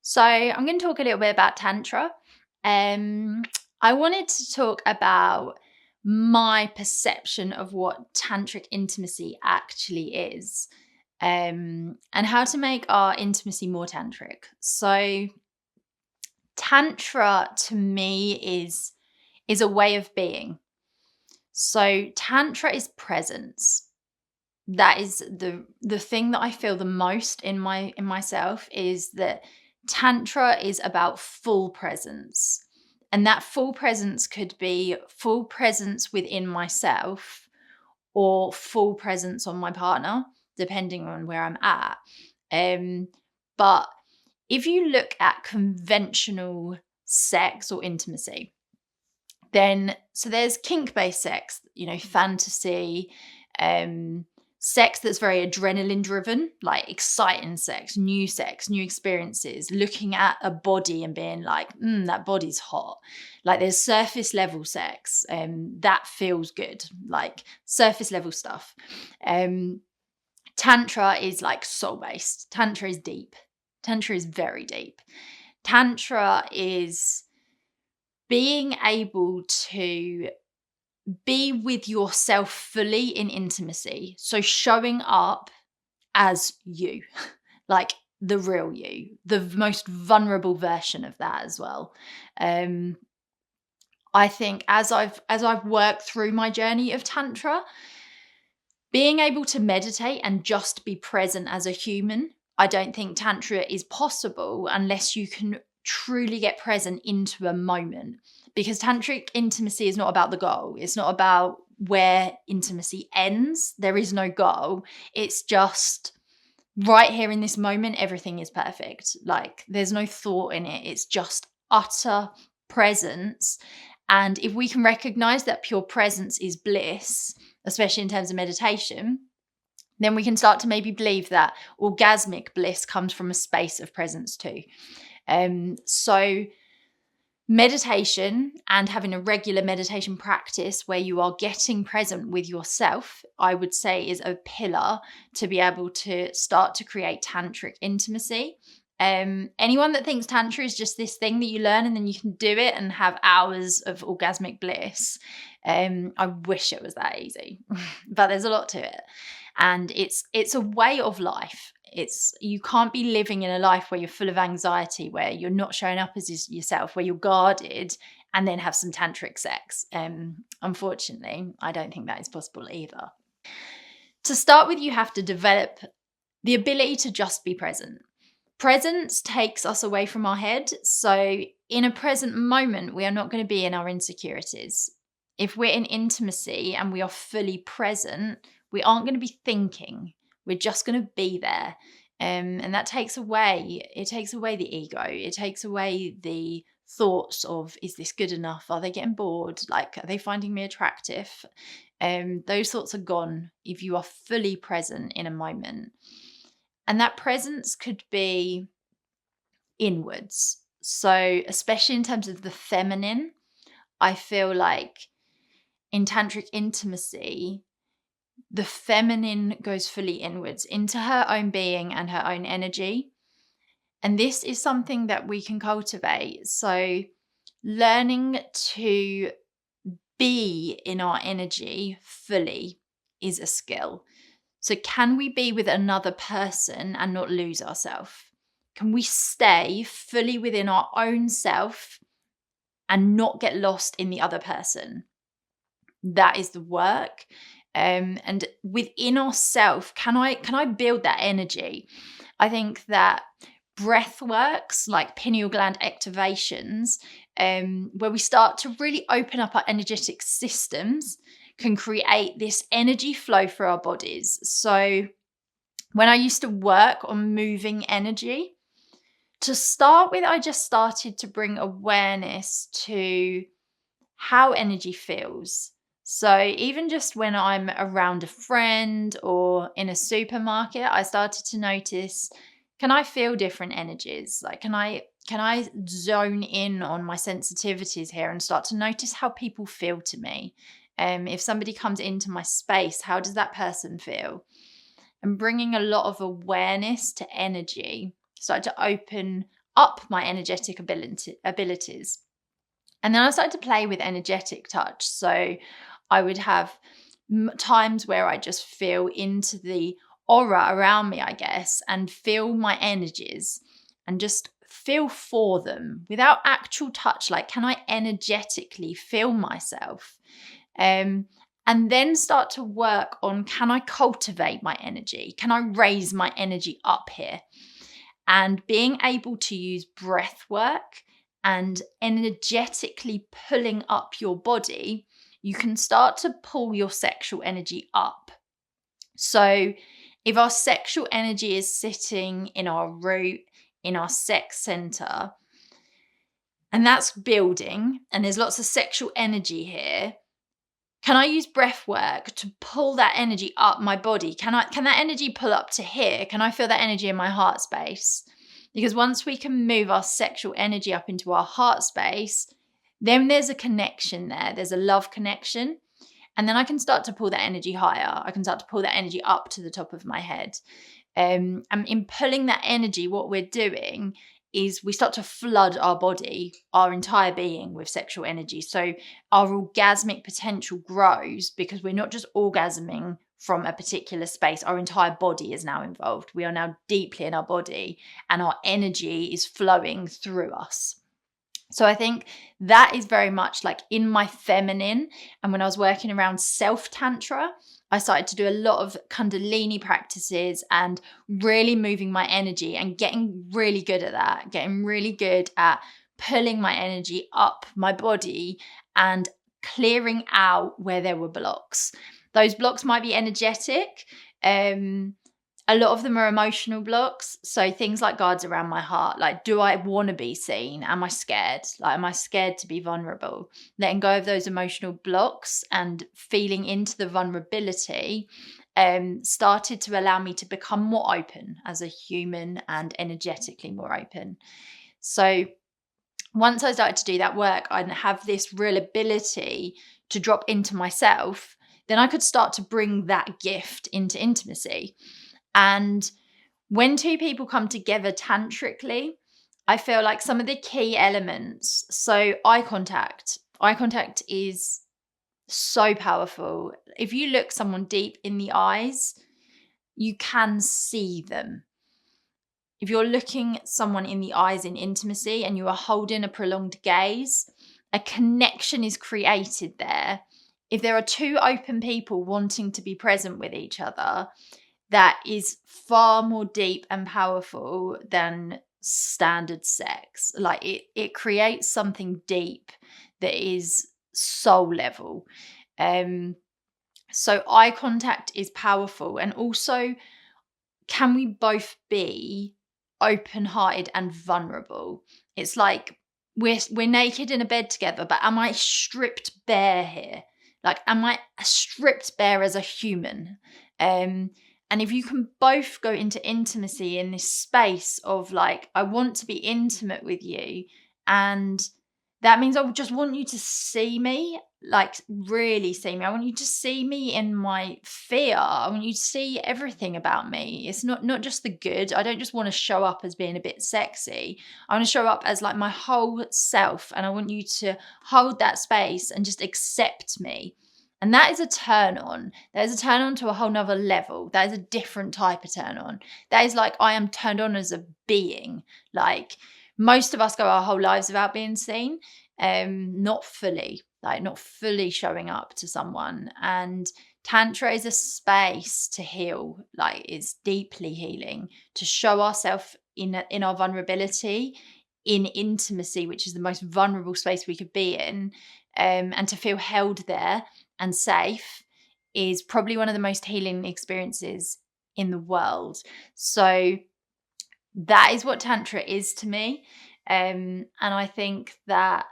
So I'm going to talk a little bit about Tantra. I wanted to talk about my perception of what Tantric intimacy actually is, and how to make our intimacy more Tantric. So Tantra to me is a way of being. So Tantra is presence. That is the thing that I feel the most in myself, is that Tantra is about full presence. And that full presence could be full presence within myself or full presence on my partner, depending on where I'm at. But if you look at conventional sex or intimacy, then so there's kink-based sex, fantasy, sex that's very adrenaline driven, like exciting sex, new experiences, looking at a body and being like, that body's hot. Like there's surface level sex, that feels good, like surface level stuff. Tantra is like soul based. Tantra is deep. Tantra is very deep. Tantra is being able to be with yourself fully in intimacy. So showing up as you, like the real you, the most vulnerable version of that as well. I think as I've worked through my journey of Tantra, being able to meditate and just be present as a human, I don't think Tantra is possible unless you can truly get present into a moment. Because tantric intimacy is not about the goal. It's not about where intimacy ends. There is no goal. It's just right here in this moment, everything is perfect. Like there's no thought in it. It's just utter presence. And if we can recognize that pure presence is bliss, especially in terms of meditation, then we can start to maybe believe that orgasmic bliss comes from a space of presence too. So meditation and having a regular meditation practice where you are getting present with yourself, I would say, is a pillar to be able to start to create tantric intimacy. Anyone that thinks Tantra is just this thing that you learn and then you can do it and have hours of orgasmic bliss, I wish it was that easy, but there's a lot to it. And it's a way of life. You can't be living in a life where you're full of anxiety, where you're not showing up as yourself, where you're guarded, and then have some tantric sex. Unfortunately, I don't think that is possible either. To start with, you have to develop the ability to just be present. Presence takes us away from our head. So in a present moment, we are not going to be in our insecurities. If we're in intimacy and we are fully present, we aren't going to be thinking. We're just going to be there. And that takes away the ego. It takes away the thoughts of, is this good enough? Are they getting bored? Like, are they finding me attractive? Those thoughts are gone if you are fully present in a moment. And that presence could be inwards. So especially in terms of the feminine, I feel like in tantric intimacy, the feminine goes fully inwards into her own being and her own energy. And this is something that we can cultivate. So learning to be in our energy fully is a skill. So can we be with another person and not lose ourselves? Can we stay fully within our own self and not get lost in the other person? That is the work. And within ourselves, can I build that energy? I think that breathworks, like pineal gland activations, where we start to really open up our energetic systems, can create this energy flow for our bodies. So when I used to work on moving energy, to start with, I just started to bring awareness to how energy feels. So even just when I'm around a friend or in a supermarket, I started to notice, can I feel different energies? Like, can I zone in on my sensitivities here and start to notice how people feel to me? If somebody comes into my space, how does that person feel? And bringing a lot of awareness to energy, start to open up my energetic abilities. And then I started to play with energetic touch. So I would have times where I just feel into the aura around me, I guess, and feel my energies and just feel for them without actual touch. Like, can I energetically feel myself? And then start to work on, can I cultivate my energy? Can I raise my energy up here? And being able to use breath work and energetically pulling up your body, you can start to pull your sexual energy up. So if our sexual energy is sitting in our root, in our sex center, and that's building, and there's lots of sexual energy here, can I use breath work to pull that energy up my body? Can that energy pull up to here? Can I feel that energy in my heart space? Because once we can move our sexual energy up into our heart space, then there's a connection there. There's a love connection. And then I can start to pull that energy higher. I can start to pull that energy up to the top of my head. And in pulling that energy, what we're doing is we start to flood our body, our entire being, with sexual energy. So our orgasmic potential grows because we're not just orgasming from a particular space. Our entire body is now involved. We are now deeply in our body and our energy is flowing through us. So I think that is very much like in my feminine. And when I was working around self-tantra, I started to do a lot of Kundalini practices and really moving my energy and getting really good at that, getting really good at pulling my energy up my body and clearing out where there were blocks. Those blocks might be energetic. A lot of them are emotional blocks. So things like guards around my heart, like, do I want to be seen? Am I scared? Like, am I scared to be vulnerable? Letting go of those emotional blocks and feeling into the vulnerability started to allow me to become more open as a human and energetically more open. So once I started to do that work and have this real ability to drop into myself, then I could start to bring that gift into intimacy. And when two people come together tantrically, I feel like some of the key elements, so eye contact is so powerful. If you look someone deep in the eyes, you can see them. If you're looking at someone in the eyes in intimacy and you are holding a prolonged gaze, a connection is created there. If there are two open people wanting to be present with each other, that is far more deep and powerful than standard sex. Like it creates something deep that is soul level. So eye contact is powerful. And also, can we both be open-hearted and vulnerable? It's like we're naked in a bed together, but am I stripped bare here? Like, am I stripped bare as a human? And if you can both go into intimacy in this space of like, I want to be intimate with you, and that means I just want you to see me, like really see me. I want you to see me in my fear. I want you to see everything about me. It's not just the good. I don't just want to show up as being a bit sexy. I want to show up as like my whole self, and I want you to hold that space and just accept me. And that is a turn on. That is a turn on to a whole nother level. That is a different type of turn on. That is like, I am turned on as a being. Like, most of us go our whole lives without being seen, not fully showing up to someone. And Tantra is a space to heal, like it's deeply healing, to show ourselves in our vulnerability, in intimacy, which is the most vulnerable space we could be in, and to feel held there and safe is probably one of the most healing experiences in the world. So that is what Tantra is to me. And I think that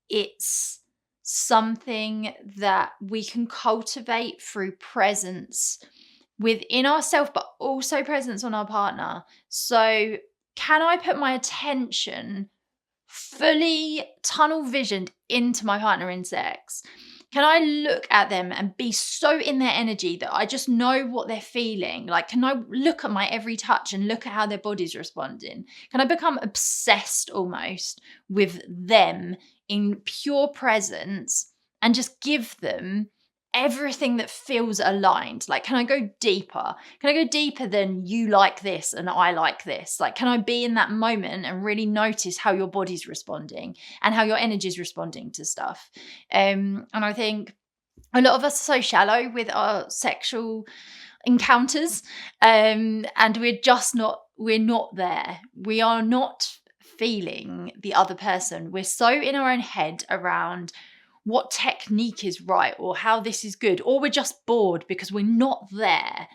it's something that we can cultivate through presence within ourselves, but also presence on our partner. So can I put my attention fully tunnel visioned into my partner in sex? Can I look at them and be so in their energy that I just know what they're feeling? Like, can I look at my every touch and look at how their body's responding? Can I become obsessed almost with them in pure presence and just give them everything that feels aligned? Like, can I go deeper? Can I go deeper than you like this and I like this? Like, can I be in that moment and really notice how your body's responding and how your energy is responding to stuff? And I think a lot of us are so shallow with our sexual encounters, and we're not there. We are not feeling the other person. We're so in our own head around what technique is right or how this is good, or we're just bored because we're not there.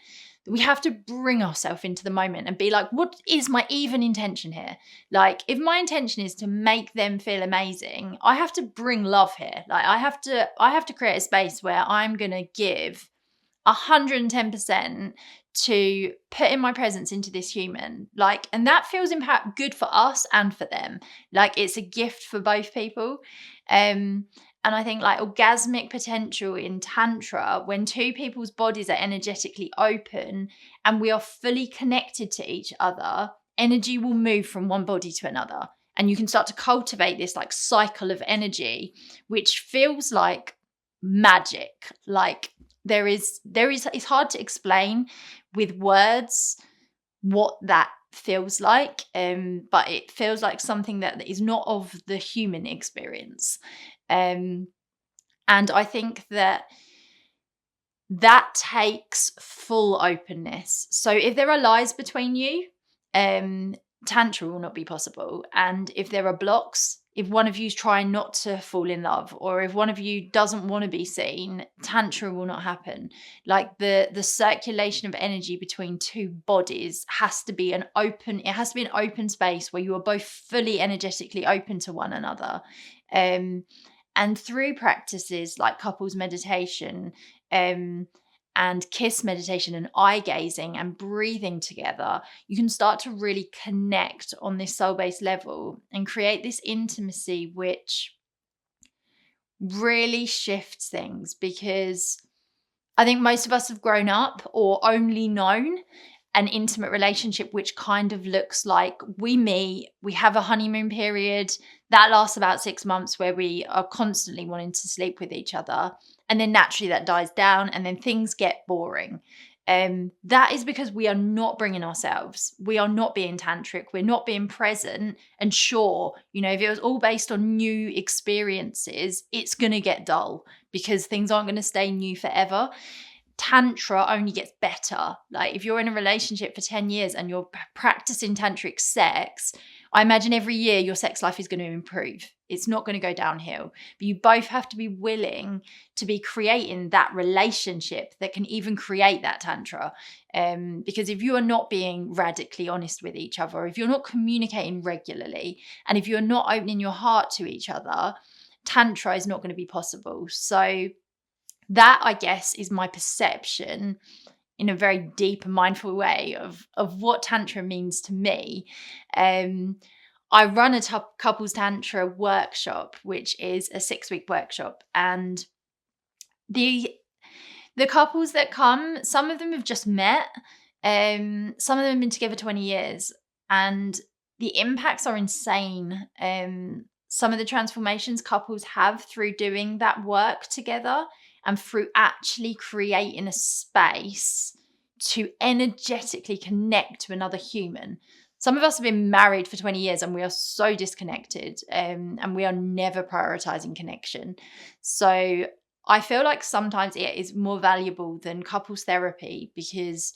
We have to bring ourselves into the moment and be like, what is my even intention here? Like, if my intention is to make them feel amazing, I have to bring love here. Like, I have to create a space where I'm going to give 110% to putting my presence into this human. Like, and that feels good for us and for them. Like, it's a gift for both people. And I think like orgasmic potential in Tantra, when two people's bodies are energetically open and we are fully connected to each other, energy will move from one body to another. And you can start to cultivate this like cycle of energy, which feels like magic. Like it's hard to explain with words what that feels like, but it feels like something that is not of the human experience. And I think that takes full openness. So if there are lies between you, Tantra will not be possible. And if there are blocks, if one of you's trying not to fall in love, or if one of you doesn't want to be seen, Tantra will not happen. Like the circulation of energy between two bodies has to be an open space where you are both fully energetically open to one another. And through practices like couples meditation, and kiss meditation and eye gazing and breathing together, you can start to really connect on this soul-based level and create this intimacy which really shifts things. Because I think most of us have grown up or only known an intimate relationship which kind of looks like we meet, we have a honeymoon period that lasts about 6 months where we are constantly wanting to sleep with each other, and then naturally that dies down and then things get boring. That is because we are not bringing ourselves. We are not being tantric. We're not being present. And sure, if it was all based on new experiences, it's going to get dull because things aren't going to stay new forever. Tantra only gets better. Like, if you're in a relationship for 10 years and you're practicing tantric sex, I imagine every year your sex life is going to improve. It's not going to go downhill. But you both have to be willing to be creating that relationship that can even create that Tantra. Because if you are not being radically honest with each other, or if you're not communicating regularly, and if you're not opening your heart to each other, Tantra is not going to be possible. So that, I guess, is my perception in a very deep and mindful way of what Tantra means to me. I run a couples Tantra workshop, which is a 6-week workshop. And the couples that come, some of them have just met. Some of them have been together 20 years. And the impacts are insane. Some of the transformations couples have through doing that work together, and through actually creating a space to energetically connect to another human. Some of us have been married for 20 years and we are so disconnected, and we are never prioritizing connection. So I feel like sometimes it is more valuable than couples therapy, because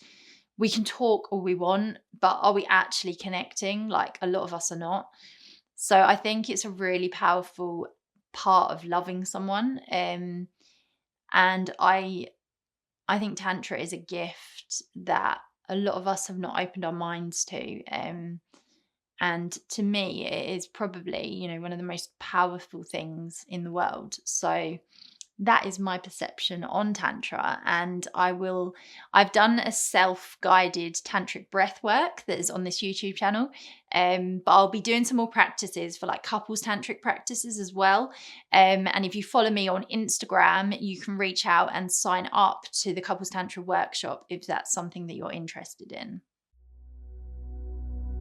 we can talk all we want, but are we actually connecting? Like, a lot of us are not. So I think it's a really powerful part of loving someone. And I think Tantra is a gift that a lot of us have not opened our minds to. And to me, it is probably, one of the most powerful things in the world. So That is my perception on Tantra. And I've done a self-guided tantric breath work that is on this YouTube channel. But I'll be doing some more practices for like couples tantric practices as well. And if you follow me on Instagram, you can reach out and sign up to the couples tantra workshop if that's something that you're interested in.